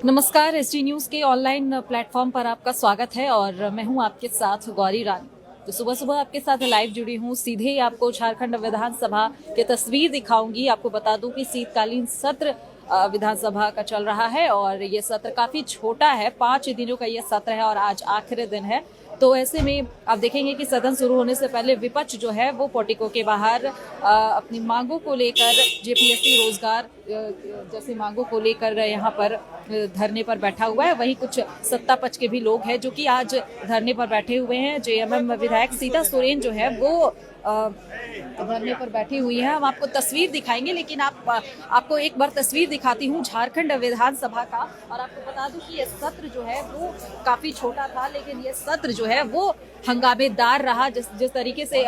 नमस्कार, SD news के online platform पर आपका स्वागत है और मैं हूं आपके साथ गौरी रानी। तो सुबह सुबह आपके साथ लाइव जुड़ी हूं। सीधे ही आपको झारखंड विधानसभा की तस्वीर दिखाऊंगी। आपको बता दूं कि शीतकालीन सत्र विधानसभा का चल रहा है और ये सत्र काफी छोटा है। 5 दिनों का ये सत्र है और आज आखिरी दिन है। तो ऐसे में आप देखेंगे कि सदन शुरू होने से पहले विपक्ष जो है वो पोर्टिको के बाहर अपनी मांगों को लेकर जेपीएससी रोजगार जैसी मांगों को लेकर यहाँ पर धरने पर बैठा हुआ है। वहीं कुछ सत्ता पक्ष के भी लोग हैं जो कि आज धरने पर बैठे हुए हैं। जेएमएम विधायक सीता सोरेन जो है वो धरने पर बैठी हुई है। हम आपको तस्वीर दिखाएंगे, लेकिन आपको एक बार तस्वीर दिखाती हूँ झारखंड विधानसभा का। और आपको बता दूं कि ये सत्र जो है वो काफी छोटा था, लेकिन ये सत्र जो है वो हंगामेदार रहा। जिस तरीके से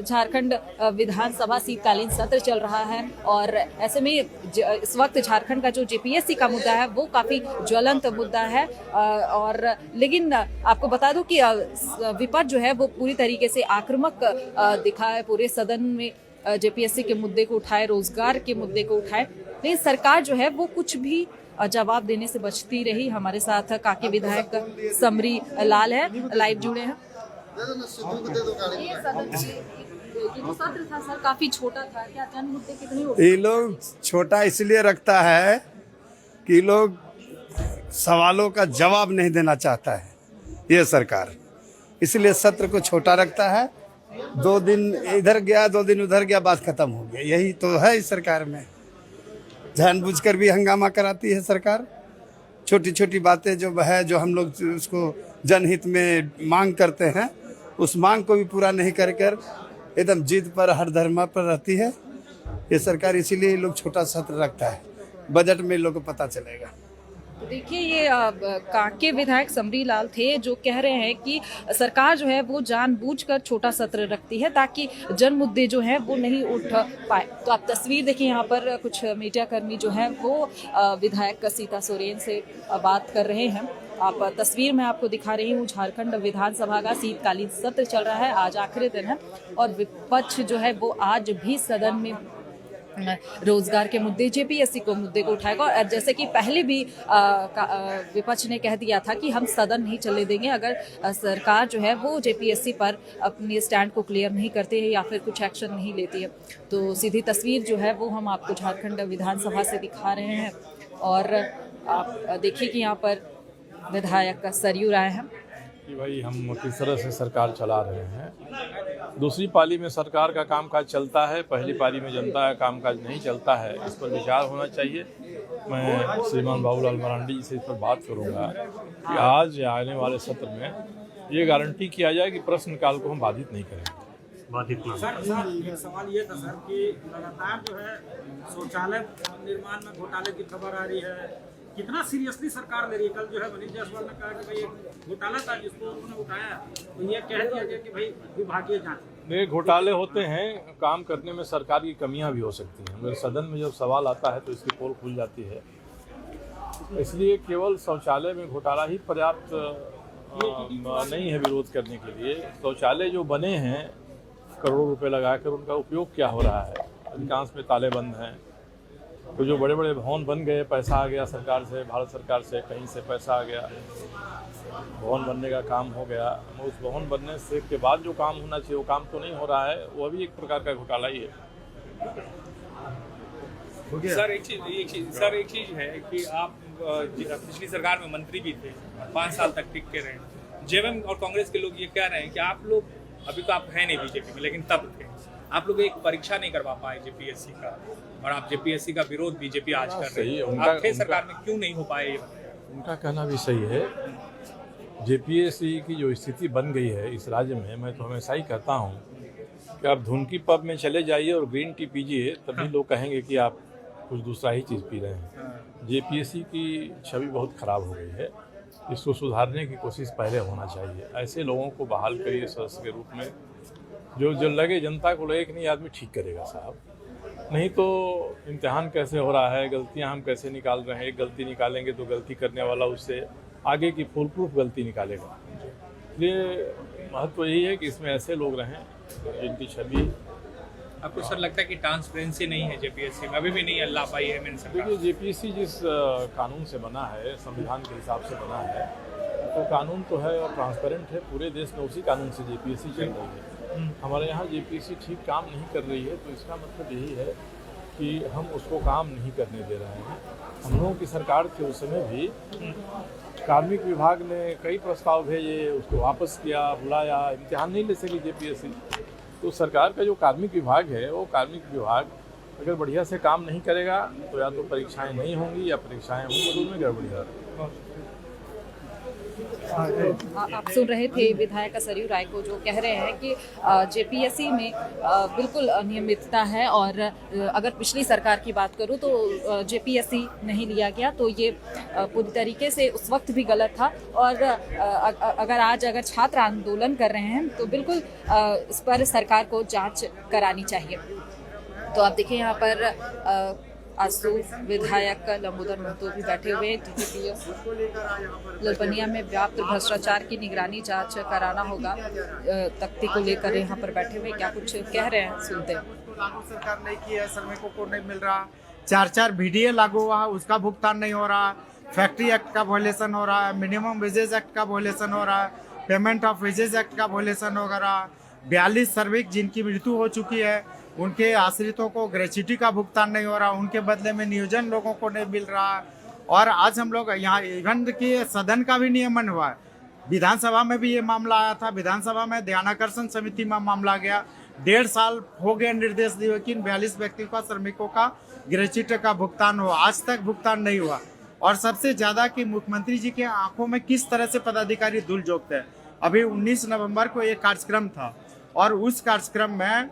झारखंड विधानसभा शीतकालीन सत्र चल रहा है और ऐसे में इस वक्त झारखंड का जो जेपीएससी का मुद्दा है वो काफी ज्वलंत मुद्दा है। और लेकिन आपको बता दूं कि विपक्ष जो है वो पूरी तरीके से आक्रामक दिखा है। पूरे सदन में जेपीएससी के मुद्दे को उठाए, रोजगार के मुद्दे को उठाए, लेकिन सरकार जो है वो कुछ भी जवाब देने से बचती रही। हमारे साथ काके विधायक समरी लाल है, लाइव जुड़े हैं। ये जो सत्र था सर काफी छोटा था, क्या जन मुद्दे कितने हो? ये लोग छोटा इसलिए रखता है कि लोग सवालों का जवाब नहीं देना चाहता है ये सरकार, इसलिए सत्र को छोटा रखता है। 2 दिन इधर गया, 2 दिन उधर गया, बात खत्म हो गया। यही तो है इस सरकार में। जानबूझकर भी हंगामा कराती है सरकार। छोटी छोटी बातें जो है, जो हम लोग उसको जनहित में मांग करते हैं, उस मांग को भी पूरा नहीं कर एकदम जिद पर, हर धर्मा पर रहती है ये सरकार। इसीलिए लोग छोटा सत्र रखता है। बजट में लोग को पता चलेगा। देखिए, ये काके विधायक समरी लाल थे जो कह रहे हैं कि सरकार जो है वो जानबूझकर छोटा सत्र रखती है ताकि जन मुद्दे जो हैं वो नहीं उठ पाए। तो आप तस्वीर देखिए, यहाँ पर कुछ मीडिया कर्मी जो हैं वो विधायक सीता सोरेन से बात कर रहे हैं। आप तस्वीर में आपको दिखा रही हूँ, झारखंड विधानसभा का शीतकालीन सत्र चल रहा है। आज आखिरी दिन है और विपक्ष जो है वो आज भी सदन में रोजगार के मुद्दे, जेपीएससी को मुद्दे को उठाएगा। और जैसे कि पहले भी विपक्ष ने कह दिया था कि हम सदन नहीं चलने देंगे अगर सरकार जो है वो जेपीएससी पर अपने स्टैंड को क्लियर नहीं करती है या फिर कुछ एक्शन नहीं लेती है। तो सीधी तस्वीर जो है वो हम आपको झारखंड विधानसभा से दिखा रहे हैं। और आप देखिए कि यहाँ पर विधायक सरयू राय हैं कि भाई हम किस तरह से सरकार चला रहे हैं। दूसरी पाली में सरकार का कामकाज चलता है, पहली पाली में जनता का कामकाज नहीं चलता है। इस पर विचार होना चाहिए। मैं श्रीमान बाबूलाल मरांडी जी से इस पर बात करूंगा कि आज आने वाले सत्र में ये गारंटी किया जाए कि प्रश्नकाल को हम बाधित नहीं करेंगे। सर, सवाल ये था सर कि लगातार जो है शौचालय निर्माण में घोटाले की खबर आ रही है। कितना सीरियसली सरकार ले रही है? कल जो है मनीष जायसवाल ने कहा कि भाई एक घोटाला था जिसको उन्होंने उठाया, तो ये कह दिया गया कि भाई विभागीय जांच। ये घोटाले होते हैं, काम करने में सरकार की कमियां भी हो सकती हैं। मेरे सदन में जब सवाल आता है तो इसकी पोल खुल जाती है। इसलिए केवल शौचालय में घोटाला ही पर्याप्त नहीं है विरोध करने के लिए। शौचालय जो बने हैं करोड़ों रुपए लगाकर, उनका उपयोग क्या हो रहा है? अधिकांश में ताले बंद हैं। तो जो बड़े बड़े भवन बन गए, पैसा आ गया सरकार से, भारत सरकार से कहीं से पैसा आ गया, भवन बनने का काम हो गया। उस भवन बनने से के बाद जो काम होना चाहिए वो काम तो नहीं हो रहा है। वो भी एक प्रकार का घोटाला ही है। सर एक चीज़ है कि आप पिछली सरकार में मंत्री भी थे, 5 साल तक टिक के रहे। जेएमएम और कांग्रेस के लोग ये कह रहे हैं कि आप लोग, अभी तो आप हैं नहीं बीजेपी में, लेकिन तब थे, आप लोग एक परीक्षा नहीं करवा पाए जेपीएससी का, और आप जेपीएससी का विरोध बीजेपी आज कर रही है। आप थे सरकार में, क्यों नहीं हो पाए? उनका कहना भी सही है। जेपीएससी की जो स्थिति बन गई है इस राज्य में, मैं तो हमेशा ही कहता हूँ कि आप धुनकी पब में चले जाइए और ग्रीन टी पीजिए, तभी लोग कहेंगे कि आप कुछ दूसरा ही चीज़ पी रहे हैं। जेपीएससी की छवि बहुत ख़राब हो गई है। इसको सुधारने की कोशिश पहले होना चाहिए। ऐसे लोगों को बहाल करिए सदस्य के रूप में, जो लगे जनता को लगे कि नहीं आदमी ठीक करेगा साहब। नहीं तो इम्तिहान कैसे हो रहा है, गलतियां हम कैसे निकाल रहे हैं। एक गलती निकालेंगे तो गलती करने वाला उससे आगे की फुल प्रूफ गलती निकालेगा। इसलिए महत्व यही है कि इसमें ऐसे लोग रहें जिनकी छवि आपको सर लगता है कि ट्रांसपेरेंसी नहीं है जेपीएससी में, अभी भी नहीं अल्लाह पाई है मेन सरकार? देखिए, जेपीएससी जिस कानून से बना है, संविधान के हिसाब से बना है, तो कानून तो है और ट्रांसपेरेंट है। पूरे देश में उसी कानून से जेपीएससी चल रही है। हमारे यहाँ जेपीएससी ठीक काम नहीं कर रही है, तो इसका मतलब यही है कि हम उसको काम नहीं करने दे रहे हैं। हम लोगों की सरकार थी उस समय भी कार्मिक विभाग ने कई प्रस्ताव भेजे, उसको वापस किया, बुलाया, इम्तिहान नहीं ले सकी जेपीएससी। तो सरकार का जो कार्मिक विभाग है, वो कार्मिक विभाग अगर बढ़िया से काम नहीं करेगा तो या तो परीक्षाएं नहीं होंगी या परीक्षाएं होंगी तो उनमें गड़बड़ी है। आप सुन रहे थे विधायक सरयू राय को, जो कह रहे हैं कि जेपीएससी में बिल्कुल अनियमितता है और अगर पिछली सरकार की बात करूं तो जेपीएससी नहीं लिया गया, तो ये पूरी तरीके से उस वक्त भी गलत था। और अगर छात्र आंदोलन कर रहे हैं तो बिल्कुल इस पर सरकार को जांच करानी चाहिए। तो आप देखिए यहाँ पर आसू विधायक लंबोदर महतो भी बैठे हुए हैं। टीटीपीएस ललपनिया में व्याप्त भ्रष्टाचार की निगरानी जांच कराना होगा, तख्ती को लेकर यहाँ पर बैठे हुए क्या कुछ कह रहे हैं, सुनते हैं। लागू सरकार नहीं की है, श्रमिकों को नहीं मिल रहा, 4 VDA लागू हुआ, उसका भुगतान नहीं हो रहा, फैक्ट्री एक्ट का वॉयलेशन हो रहा है, मिनिमम वेजेस एक्ट का वॉयलेशन हो रहा है, पेमेंट ऑफ वेजेस एक्ट का वॉयलेशन हो रहा, 42 श्रमिक जिनकी मृत्यु हो चुकी है, उनके आश्रितों को ग्रेच्युटी का भुगतान नहीं हो रहा, उनके बदले में नियोजन लोगों को नहीं मिल रहा। और आज हम लोग यहाँ इवन के सदन का भी नियमन हुआ है, विधानसभा में भी ये मामला आया था, विधानसभा में ध्यानाकर्षण समिति में मामला गया, 1.5 साल हो गए निर्देश दिए, लेकिन 42 व्यक्तियों का श्रमिकों का ग्रेच्युटी का भुगतान हुआ, आज तक भुगतान नहीं हुआ। और सबसे ज्यादा कि मुख्यमंत्री जी के आंखों में किस तरह से पदाधिकारी धूल झोंकते हैं। अभी 19 नवंबर को एक कार्यक्रम था और उस कार्यक्रम में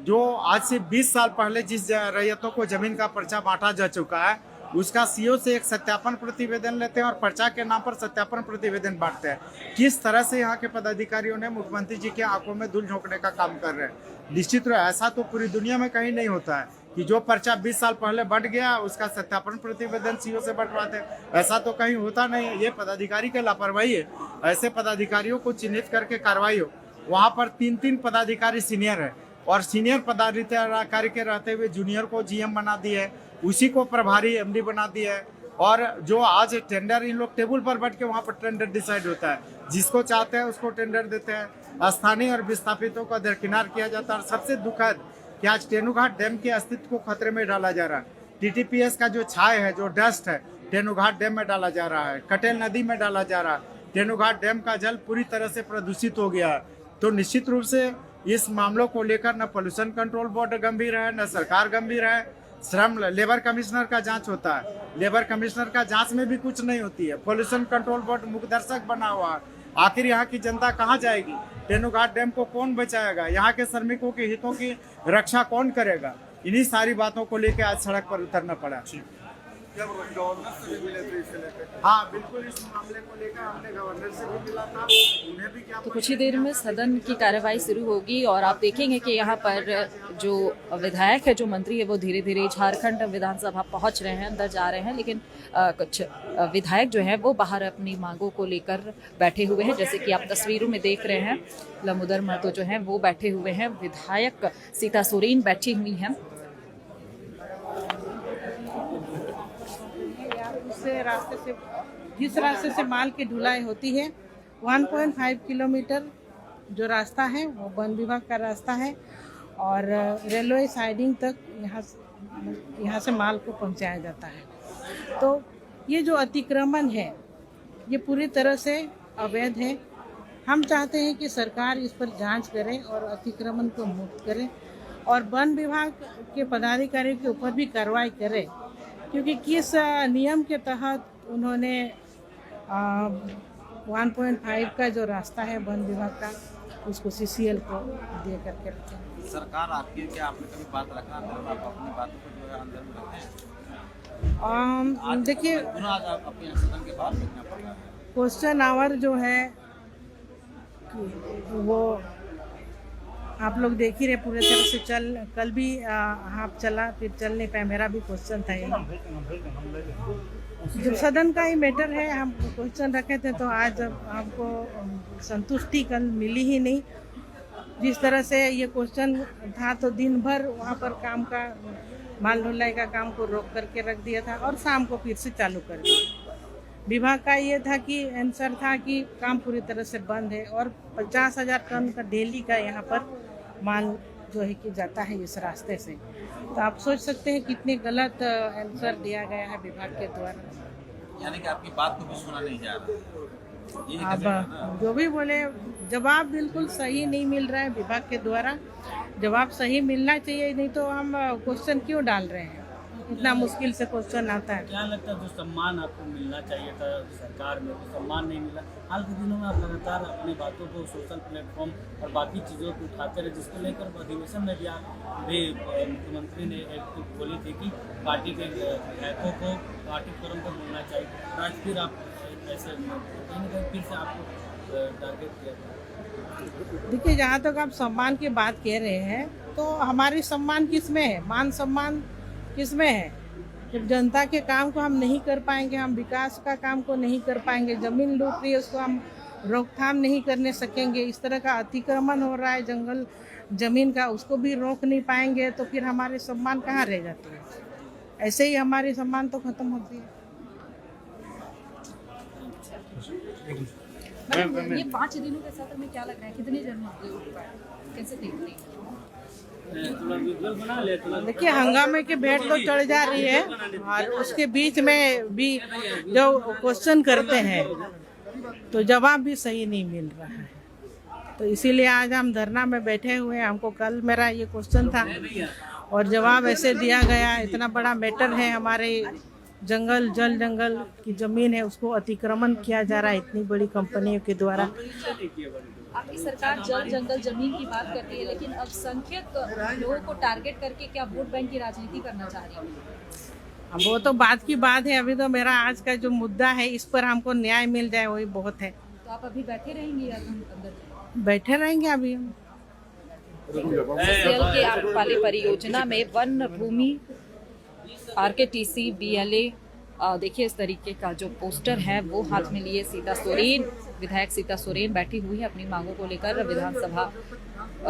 जो आज से 20 साल पहले जिस रैयतों को जमीन का पर्चा बांटा जा चुका है, उसका सीओ से एक सत्यापन प्रतिवेदन लेते हैं और पर्चा के नाम पर सत्यापन प्रतिवेदन बांटते हैं। किस तरह से यहाँ के पदाधिकारियों ने मुख्यमंत्री जी के आंखों में धूल झोंकने का काम कर रहे हैं। निश्चित रूप ऐसा तो पूरी दुनिया में कहीं नहीं होता है कि जो पर्चा 20 साल पहले बंट गया उसका सत्यापन प्रतिवेदन सीओ से बंटवाते हैं, ऐसा तो कहीं होता नहीं है। ये पदाधिकारी की लापरवाही है। ऐसे पदाधिकारियों को चिन्हित करके कार्रवाई हो। वहाँ पर 3 पदाधिकारी सीनियर है और सीनियर पदाधिकारी के रहते हुए जूनियर को जीएम बना दिए है, उसी को प्रभारी एमडी बना दिया है। और जो आज टेंडर इन लोग टेबल पर बैठ के वहाँ पर टेंडर डिसाइड होता है, जिसको चाहते हैं उसको टेंडर देते हैं, स्थानीय और विस्थापितों को दरकिनार किया जाता है। और सबसे दुखद कि आज तेनुघाट डैम के अस्तित्व को खतरे में डाला जा रहा है। टीटीपीएस का जो छाय है, जो डस्ट है, तेनुघाट डैम में डाला जा रहा है, कटेल नदी में डाला जा रहा है। तेनुघाट डैम का जल पूरी तरह से प्रदूषित हो गया है। तो निश्चित रूप से इस मामलों को लेकर न पोल्यूशन कंट्रोल बोर्ड गंभीर है, न सरकार गंभीर है। श्रम लेबर कमिश्नर का जांच होता है, लेबर कमिश्नर का जांच में भी कुछ नहीं होती है। पोल्यूशन कंट्रोल बोर्ड मुखदर्शक बना हुआ है। आखिर यहाँ की जनता कहाँ जाएगी? तेनुघाट डैम को कौन बचाएगा? यहाँ के श्रमिकों के हितों की रक्षा कौन करेगा? इन्हीं सारी बातों को लेकर आज सड़क पर उतरना पड़ा। गवर्नर से भी मिले थे इसे लेकर? हाँ बिल्कुल, इस मामले को लेकर हमने गवर्नर से भी मिला था, उन्हें भी क्या। तो कुछ ही देर में सदन की कार्यवाही शुरू होगी और आप देखेंगे कि यहाँ पर जो विधायक है, जो मंत्री है, वो धीरे धीरे झारखंड विधानसभा पहुँच रहे हैं, अंदर जा रहे हैं। लेकिन कुछ विधायक जो है वो बाहर अपनी मांगों को लेकर बैठे हुए हैं, जैसे कि आप तस्वीरों में देख रहे हैं। लंबोदर महतो जो है वो बैठे हुए हैं, विधायक सीता सोरेन बैठी हुई हैं। रास्ते से जिस रास्ते से माल की ढुलाई होती है, 1.5 किलोमीटर जो रास्ता है वो वन विभाग का रास्ता है और रेलवे साइडिंग तक यहाँ से माल को पहुँचाया जाता है। तो ये जो अतिक्रमण है ये पूरी तरह से अवैध है। हम चाहते हैं कि सरकार इस पर जांच करे और अतिक्रमण को मुक्त करे और वन विभाग के पदाधिकारियों के ऊपर भी कार्रवाई करे, क्योंकि किस नियम के तहत उन्होंने 1.5 का जो रास्ता है वन विभाग का उसको CCL को दे करके रखें। सरकार आपकी है, क्या आपने कभी बात रखा अंदर में? आप अपनी बातों को जो है अंदर में रखते हैं? देखिए, आज आपको यहाँ सदन के बाहर देखना पड़ रहा है। क्वेश्चन आवर जो है वो आप लोग देख ही रहे पूरे तरह से कल भी हाफ चला, फिर चल नहीं पाया। मेरा भी क्वेश्चन था ये, जब सदन का ही मैटर है, हम क्वेश्चन रखे थे तो आज जब हमको संतुष्टि कल मिली ही नहीं जिस तरह से ये क्वेश्चन था तो दिन भर वहाँ पर काम का माल ढुलाई का काम को रोक करके रख दिया था और शाम को फिर से चालू कर दिया। विभाग का ये था कि आंसर था कि काम पूरी तरह से बंद है और 50,000 टन का डेली का यहाँ पर माल जो है कि जाता है इस रास्ते से। तो आप सोच सकते हैं कितने गलत आंसर दिया गया है विभाग के द्वारा। यानी कि आपकी बात को भी सुना नहीं जा रहा। अब जो भी बोले जवाब बिल्कुल सही नहीं मिल रहा है विभाग के द्वारा। जवाब सही मिलना चाहिए, नहीं तो हम क्वेश्चन क्यों डाल रहे हैं, इतना मुश्किल से क्वेश्चन आता है। क्या लगता है जो सम्मान आपको मिलना चाहिए था सरकार में, तो सम्मान नहीं मिला? हाल के दिनों में आप लगातार अपनी बातों को सोशल प्लेटफॉर्म और बाकी चीज़ों को उठाते रहे, जिसको लेकर अधिवेशन में भी मुख्यमंत्री ने एक बोली थी कि पार्टी के विधायकों को पार्टी फोरम पर बोलना चाहिए। आज फिर आप ऐसे कहीं ना कहीं फिर से आपको टारगेट किया था। देखिए, जहाँ तक आप सम्मान की बात कह रहे हैं तो हमारी सम्मान किस में है, मान सम्मान किस में है? जब जनता के काम को हम नहीं कर पाएंगे, हम विकास का काम को नहीं कर पाएंगे, जमीन लूट रही है उसको हम रोकथाम नहीं करने सकेंगे, इस तरह का अतिक्रमण हो रहा है जंगल जमीन का उसको भी रोक नहीं पाएंगे, तो फिर हमारे सम्मान कहाँ रह जाते हैं? ऐसे ही हमारी सम्मान तो खत्म होती है। मैडम, ये 5 दिनों के सत्र में क्या लग रहा है, कितने जन मुद्दे उठ पाए, कैसे देख रही हैं? देखिए, हंगामे की भेंट तो चढ़ जा रही है और उसके बीच में भी जो क्वेश्चन करते हैं तो जवाब भी सही नहीं मिल रहा है। तो इसीलिए आज हम धरना में बैठे हुए हैं। हमको कल मेरा ये क्वेश्चन था और जवाब ऐसे दिया गया। इतना बड़ा मैटर है, हमारे जंगल की जमीन है उसको अतिक्रमण किया जा रहा है इतनी बड़ी कंपनियों के द्वारा। आपकी सरकार जल जंगल जमीन की बात करती है, लेकिन अल्पसंख्यक लोगों को टारगेट करके क्या वोट बैंक की राजनीति करना चाह रही है? अब वो तो बात की बात है। अभी तो मेरा आज का जो मुद्दा है इस पर हमको न्याय मिल जाए वही बहुत है। तो आप अभी बैठे रहेंगे या अंदर बैठे रहेंगे? अभी हम सीएल के आम्रपाली परियोजना में वन भूमि आरकेटीसी बीएलए देखिए इस तरीके का जो पोस्टर है वो हाथ में लिए सीता सोरेन, विधायक सीता सोरेन बैठी हुई है अपनी मांगों को लेकर विधानसभा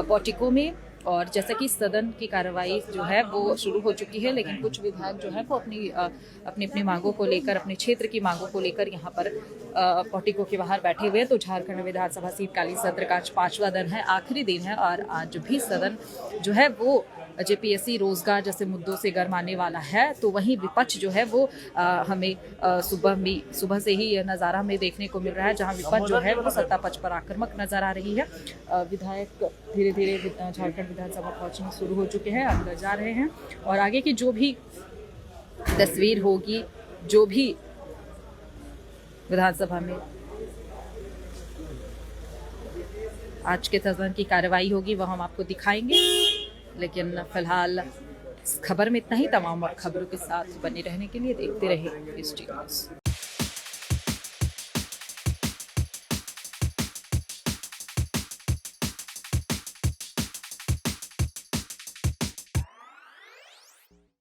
पोर्टिको में। और जैसा कि सदन की कार्रवाई जो है वो शुरू हो चुकी है, लेकिन कुछ विधायक जो है वो अपनी मांगों को लेकर, अपने क्षेत्र की मांगों को लेकर यहाँ पर पोर्टिको के बाहर बैठे हुए हैं। तो झारखंड विधानसभा शीतकालीन सत्र का आज 5वां दिन है, आखिरी दिन है और आज भी सदन जो है वो जेपीएससी रोजगार जैसे मुद्दों से गरमाने वाला है। तो वहीं विपक्ष जो है वो हमें सुबह से ही नज़ारा में देखने को मिल रहा है, जहां विपक्ष जो है वो सत्ता पक्ष पर आक्रामक नजर आ रही है। विधायक धीरे धीरे झारखंड विधानसभा पहुंचना शुरू हो चुके हैं, अंदर जा रहे हैं और आगे की जो भी तस्वीर होगी, जो भी विधानसभा में आज के सदन की कार्रवाई होगी वह हम आपको दिखाएंगे। लेकिन फिलहाल इस खबर में इतना ही। तमाम खबरों के साथ बने रहने के लिए देखते रहिए ST न्यूज़।